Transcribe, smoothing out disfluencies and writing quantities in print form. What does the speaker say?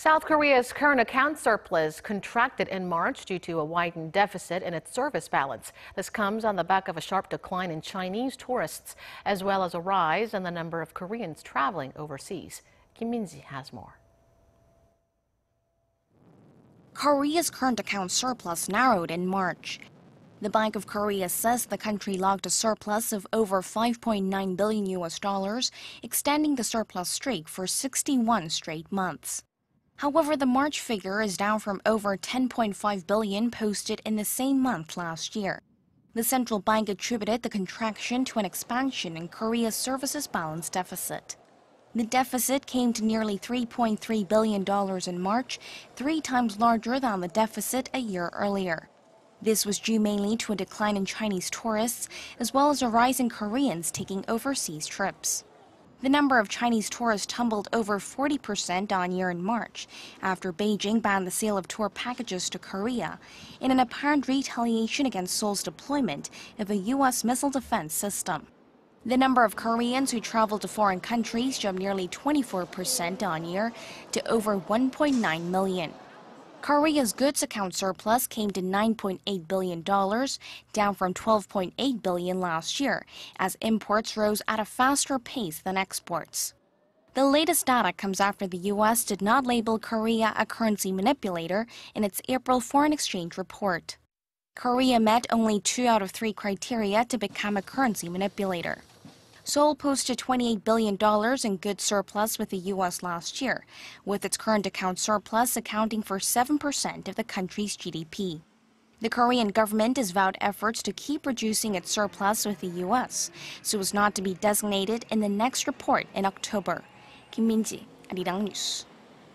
South Korea's current account surplus contracted in March due to a widened deficit in its service balance. This comes on the back of a sharp decline in Chinese tourists, as well as a rise in the number of Koreans traveling overseas. Kim Min-ji has more. Korea's current account surplus narrowed in March. The Bank of Korea says the country logged a surplus of over $5.9 billion, extending the surplus streak for 61 straight months. However, the March figure is down from over $10.5 billion posted in the same month last year. The central bank attributed the contraction to an expansion in Korea's services balance deficit. The deficit came to nearly $3.3 billion in March, 3 times larger than the deficit a year earlier. This was due mainly to a decline in Chinese tourists, as well as a rise in Koreans taking overseas trips. The number of Chinese tourists tumbled over 40% on-year in March, after Beijing banned the sale of tour packages to Korea, in an apparent retaliation against Seoul's deployment of a U.S. missile defense system. The number of Koreans who traveled to foreign countries jumped nearly 24% on-year to over 1.9 million. Korea's goods account surplus came to $9.8 billion, down from $12.8 billion last year, as imports rose at a faster pace than exports. The latest data comes after the U.S. did not label Korea a currency manipulator in its April foreign exchange report. Korea met only 2 out of 3 criteria to become a currency manipulator. Seoul posted $28 billion in goods surplus with the U.S. last year, with its current account surplus accounting for 7% of the country's GDP. The Korean government has vowed efforts to keep reducing its surplus with the U.S., so as not to be designated in the next report in October. Kim Min-ji, Arirang News.